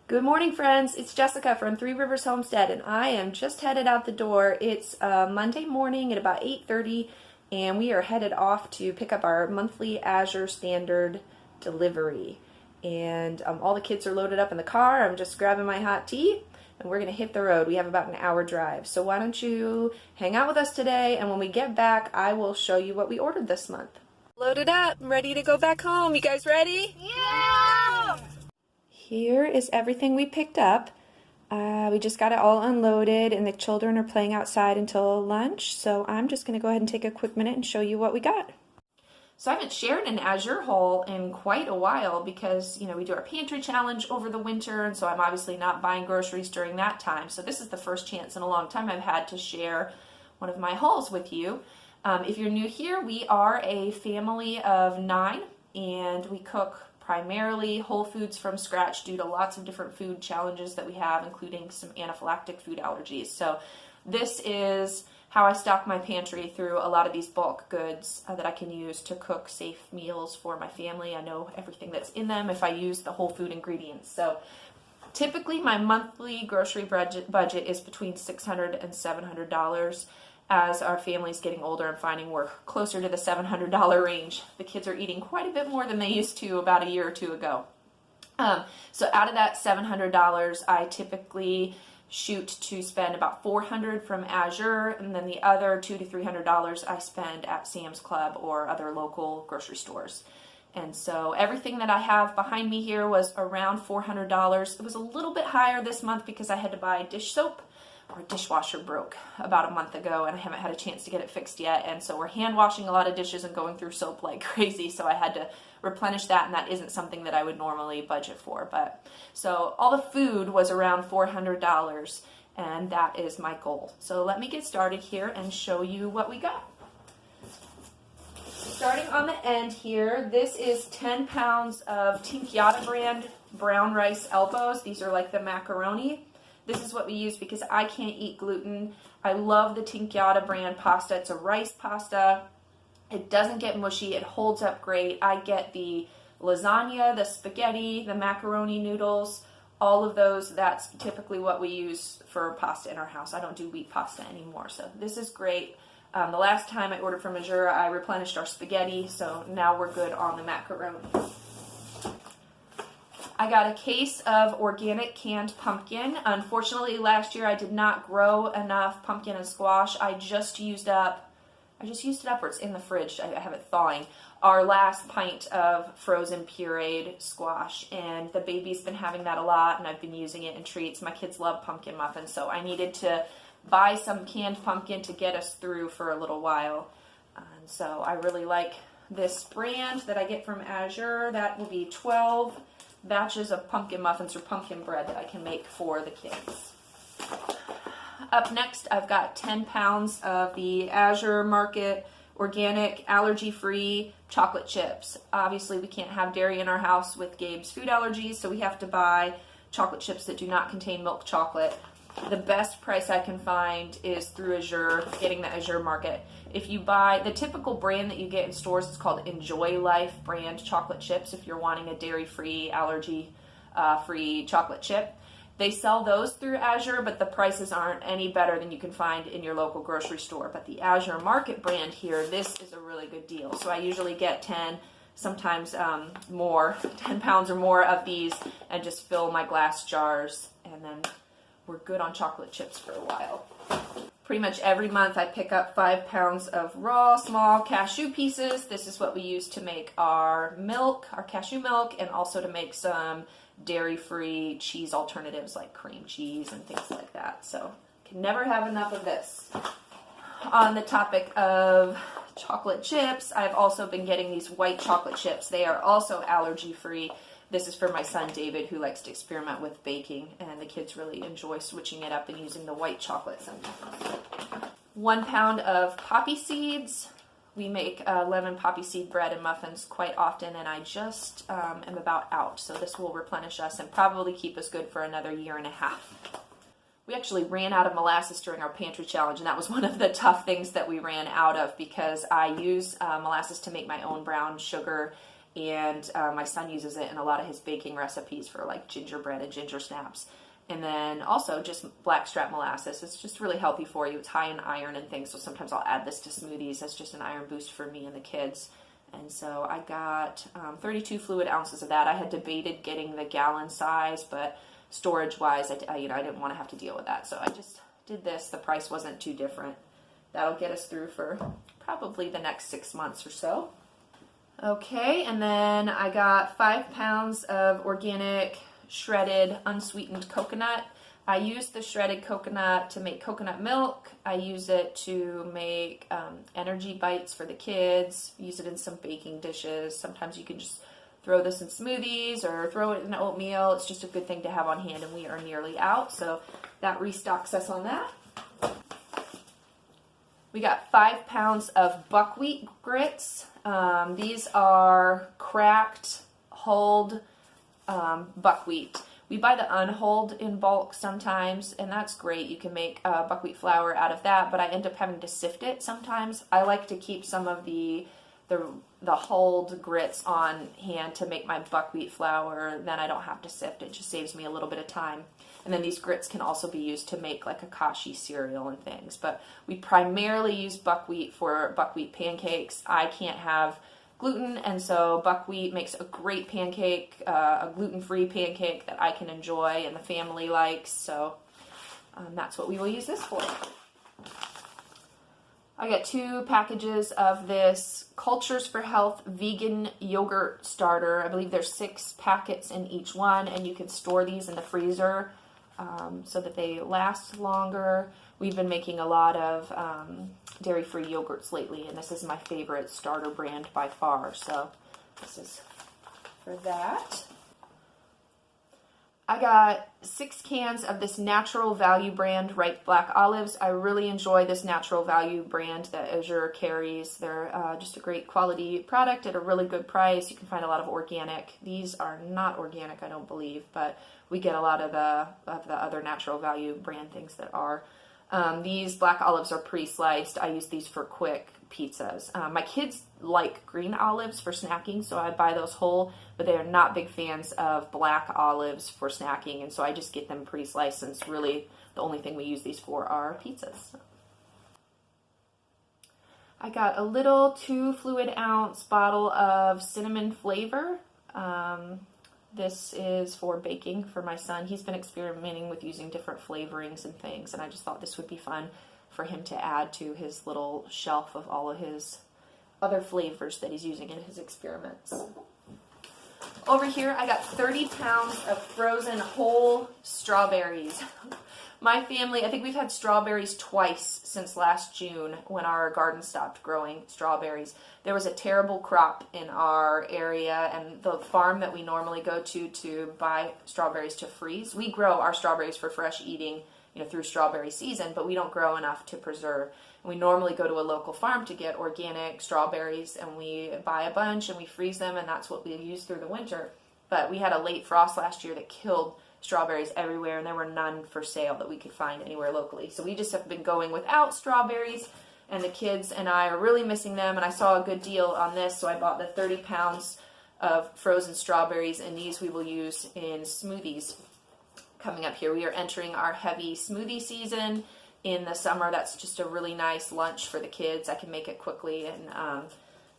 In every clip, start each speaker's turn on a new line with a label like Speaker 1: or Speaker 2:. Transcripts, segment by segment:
Speaker 1: Good morning, friends. It's Jessica from Three Rivers Homestead, and I am just headed out the door. It's Monday morning at about 8:30, and we are headed off to pick up our monthly Azure standard delivery. And all the kids are loaded up in the car. I'm just grabbing my hot tea, and we're going to hit the road. We have about an hour drive. So why don't you hang out with us today, and when we get back, I will show you what we ordered this month. Loaded up, ready to go back home. You guys ready?
Speaker 2: Yeah!
Speaker 1: Here is everything we picked up. We just got it all unloaded and the children are playing outside until lunch. So I'm just going to go ahead and take a quick minute and show you what we got. So I haven't shared an Azure haul in quite a while because, we do our Pantry challenge over the winter, and so I'm obviously not buying groceries during that time. So this is the first chance in a long time I've had to share one of my hauls with you. If you're new here, we are a family of 9 and we cook primarily whole foods from scratch due to lots of different food challenges that we have, including some anaphylactic food allergies. So this is how I stock my pantry through a lot of these bulk goods that I can use to cook safe meals for my family. I know everything that's in them if I use the whole food ingredients. So typically my monthly grocery budget is between $600 and $700. As our family's getting older, I'm finding we're closer to the $700 range. The kids are eating quite a bit more than they used to about a year or two ago. So out of that $700, I typically shoot to spend about $400 from Azure, and then the other $200 to $300 I spend at Sam's Club or other local grocery stores. And so everything that I have behind me here was around $400. It was a little bit higher this month because I had to buy dish soap. Our dishwasher broke about a month ago and I haven't had a chance to get it fixed yet, and so we're hand washing a lot of dishes and going through soap like crazy, so I had to replenish that, and that isn't something that I would normally budget for. But so all the food was around $400, and that is my goal. So let me get started here and show you what we got. Starting on the end here, this is 10 pounds of Tinkyata brand brown rice elbows. These are like the macaroni. This is what we use because I can't eat gluten. I love the Tinkyata brand pasta. It's a rice pasta. It doesn't get mushy. It holds up great. I get the lasagna, the spaghetti, the macaroni noodles, all of those. That's typically what we use for pasta in our house. I don't do wheat pasta anymore, so this is great. The last time I ordered from Azure, I replenished our spaghetti, so now we're good on the macaroni. I got a case of organic canned pumpkin. Unfortunately, last year I did not grow enough pumpkin and squash. I just used it up, or it's in the fridge. I have it thawing. Our last pint of frozen pureed squash, and the baby's been having that a lot, and I've been using it in treats. My kids love pumpkin muffins, so I needed to buy some canned pumpkin to get us through for a little while. And so I really like this brand that I get from Azure. That will be 12 batches of pumpkin muffins or pumpkin bread that I can make for the kids. Up next, I've got 10 pounds of the Azure Market organic allergy-free chocolate chips. Obviously, we can't have dairy in our house with Gabe's food allergies, so we have to buy chocolate chips that do not contain milk chocolate. The best price I can find is through Azure, getting the Azure Market. If you buy the typical brand that you get in stores, it's called Enjoy Life brand chocolate chips. If you're wanting a dairy-free, allergy-free chocolate chip, they sell those through Azure, but the prices aren't any better than you can find in your local grocery store. But the Azure Market brand here, this is a really good deal. So I usually get 10, sometimes more, 10 pounds or more of these, and just fill my glass jars, and then we're good on chocolate chips for a while. Pretty much every month I pick up 5 pounds of raw, small cashew pieces. This is what we use to make our milk, our cashew milk, and also to make some dairy-free cheese alternatives like cream cheese and things like that. So can never have enough of this. On the topic of chocolate chips, I've also been getting these white chocolate chips. They are also allergy-free. This is for my son David, who likes to experiment with baking, and the kids really enjoy switching it up and using the white chocolate sometimes. 1 pound of poppy seeds. We make lemon poppy seed bread and muffins quite often, and I just am about out, so this will replenish us and probably keep us good for another year and a half. We actually ran out of molasses during our pantry challenge, and that was one of the tough things that we ran out of because I use molasses to make my own brown sugar and my son uses it in a lot of his baking recipes for like gingerbread and ginger snaps. And then also just blackstrap molasses. It's just really healthy for you. It's high in iron and things, so sometimes I'll add this to smoothies as just an iron boost for me and the kids. And so I got 32 fluid ounces of that. I had debated getting the gallon size, but storage-wise, I didn't want to have to deal with that. So I just did this. The price wasn't too different. That'll get us through for probably the next 6 months or so. Okay, and then I got 5 pounds of organic shredded unsweetened coconut. I use the shredded coconut to make coconut milk. I use it to make energy bites for the kids. Use it in some baking dishes. Sometimes you can just throw this in smoothies or throw it in oatmeal. It's just a good thing to have on hand, and we are nearly out, so that restocks us on that. We got 5 pounds of buckwheat grits. These are cracked, hulled buckwheat. We buy the unhulled in bulk sometimes, and that's great. You can make buckwheat flour out of that, but I end up having to sift it sometimes. I like to keep some of the hulled grits on hand to make my buckwheat flour. Then I don't have to sift. It just saves me a little bit of time. And then these grits can also be used to make like a kashi cereal and things. But we primarily use buckwheat for buckwheat pancakes. I can't have gluten, and so buckwheat makes a great pancake, a gluten-free pancake that I can enjoy and the family likes. So that's what we will use this for. I got 2 packages of this Cultures for Health vegan yogurt starter. I believe there's 6 packets in each one, and you can store these in the freezer so that they last longer. We've been making a lot of dairy-free yogurts lately, and this is my favorite starter brand by far, so this is for that. I got 6 cans of this Natural Value brand ripe black olives. I really enjoy this Natural Value brand that Azure carries. They're just a great quality product at a really good price. You can find a lot of organic. These are not organic, I don't believe, but we get a lot of the other Natural Value brand things that are. These black olives are pre-sliced. I use these for quick pizzas. My kids like green olives for snacking, so I buy those whole, but they are not big fans of black olives for snacking, and so I just get them pre-sliced, since really the only thing we use these for are pizzas. I got a little 2 fluid ounce bottle of cinnamon flavor. This is for baking for my son. He's been experimenting with using different flavorings and things, and I just thought this would be fun for him to add to his little shelf of all of his other flavors that he's using in his experiments. Over here, I got 30 pounds of frozen whole strawberries. My family, I think we've had strawberries twice since last June when our garden stopped growing strawberries. There was a terrible crop in our area, and the farm that we normally go to buy strawberries to freeze, we grow our strawberries for fresh eating, through strawberry season, but we don't grow enough to preserve. And we normally go to a local farm to get organic strawberries, and we buy a bunch and we freeze them, and that's what we use through the winter. But we had a late frost last year that killed strawberries everywhere, and there were none for sale that we could find anywhere locally. So we just have been going without strawberries, and the kids and I are really missing them, and I saw a good deal on this, so I bought the 30 pounds of frozen strawberries, and these we will use in smoothies coming up here. We are entering our heavy smoothie season in the summer. That's just a really nice lunch for the kids. I can make it quickly and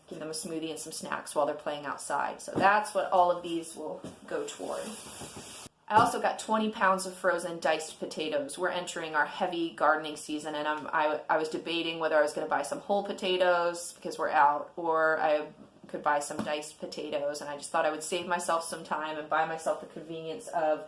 Speaker 1: give them a smoothie and some snacks while they're playing outside. So that's what all of these will go toward. I also got 20 pounds of frozen diced potatoes. We're entering our heavy gardening season, and I was debating whether I was going to buy some whole potatoes because we're out, or I could buy some diced potatoes, and I just thought I would save myself some time and buy myself the convenience of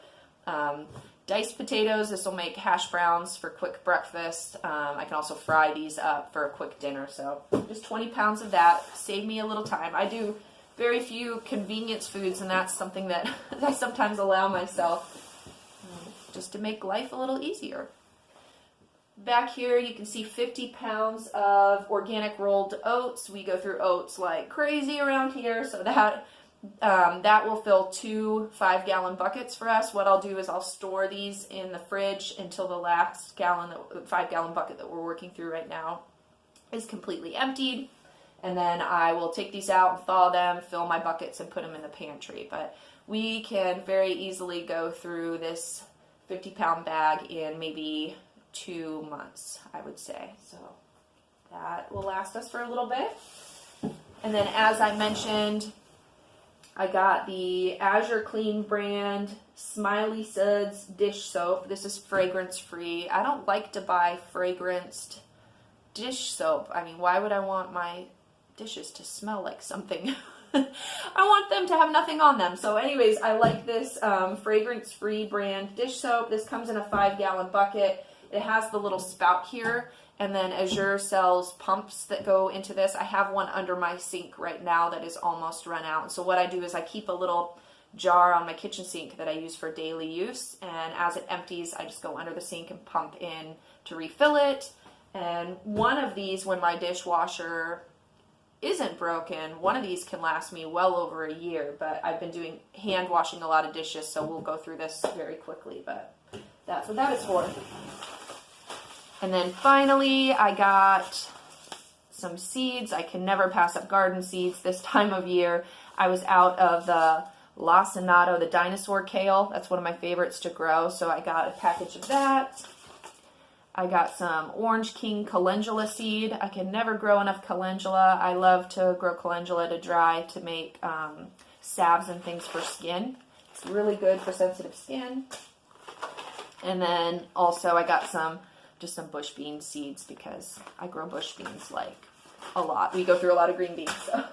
Speaker 1: diced potatoes. This will make hash browns for quick breakfast. I can also fry these up for a quick dinner. So just 20 pounds of that. Save me a little time. I do very few convenience foods, and that's something that I sometimes allow myself just to make life a little easier. Back here you can see 50 pounds of organic rolled oats. We go through oats like crazy around here, so that will fill 2 5-gallon buckets for us. What I'll do is I'll store these in the fridge until the last 5-gallon bucket that we're working through right now is completely emptied. And then I will take these out and thaw them, fill my buckets, and put them in the pantry. But we can very easily go through this 50-pound bag in maybe 2 months, I would say. So that will last us for a little bit. And then, as I mentioned, I got the Azure Clean brand Smiley Suds dish soap. This is fragrance free. I don't like to buy fragranced dish soap. I mean, why would I want my dishes to smell like something? I want them to have nothing on them. So anyways, I like this fragrance free brand dish soap. This comes in a 5-gallon bucket. It has the little spout here. And then Azure sells pumps that go into this. I have one under my sink right now that is almost run out. So what I do is I keep a little jar on my kitchen sink that I use for daily use. And as it empties, I just go under the sink and pump in to refill it. And one of these, when my dishwasher isn't broken, one of these can last me well over a year. But I've been doing hand washing a lot of dishes, so we'll go through this very quickly. But that's what that is for. And then finally, I got some seeds. I can never pass up garden seeds this time of year. I was out of the lacinato, the dinosaur kale. That's one of my favorites to grow, so I got a package of that. I got some Orange King calendula seed. I can never grow enough calendula. I love to grow calendula to dry to make salves and things for skin. It's really good for sensitive skin. And then also I got just some bush bean seeds because I grow bush beans like a lot. We go through a lot of green beans, so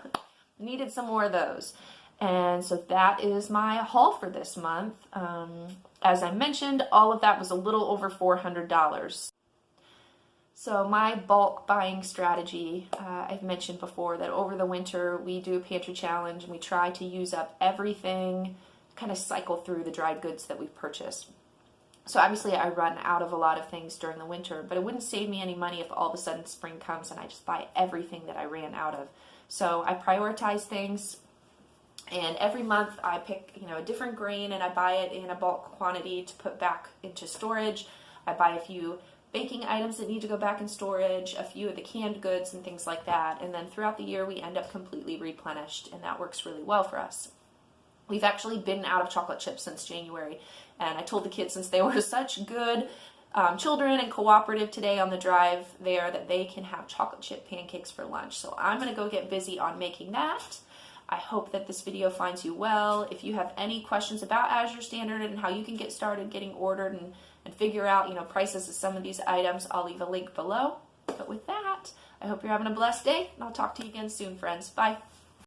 Speaker 1: needed some more of those. And so that is my haul for this month. As I mentioned, all of that was a little over $400. So my bulk buying strategy, I've mentioned before that over the winter we do a pantry challenge and we try to use up everything, kind of cycle through the dried goods that we've purchased. So obviously I run out of a lot of things during the winter, but it wouldn't save me any money if all of a sudden spring comes and I just buy everything that I ran out of. So I prioritize things, and every month I pick, a different grain and I buy it in a bulk quantity to put back into storage. I buy a few baking items that need to go back in storage, a few of the canned goods and things like that. And then throughout the year we end up completely replenished, and that works really well for us. We've actually been out of chocolate chips since January, and I told the kids, since they were such good children and cooperative today on the drive there, that they can have chocolate chip pancakes for lunch. So I'm going to go get busy on making that. I hope that this video finds you well. If you have any questions about Azure Standard and how you can get started getting ordered and figure out, prices of some of these items, I'll leave a link below. But with that, I hope you're having a blessed day, and I'll talk to you again soon, friends. Bye.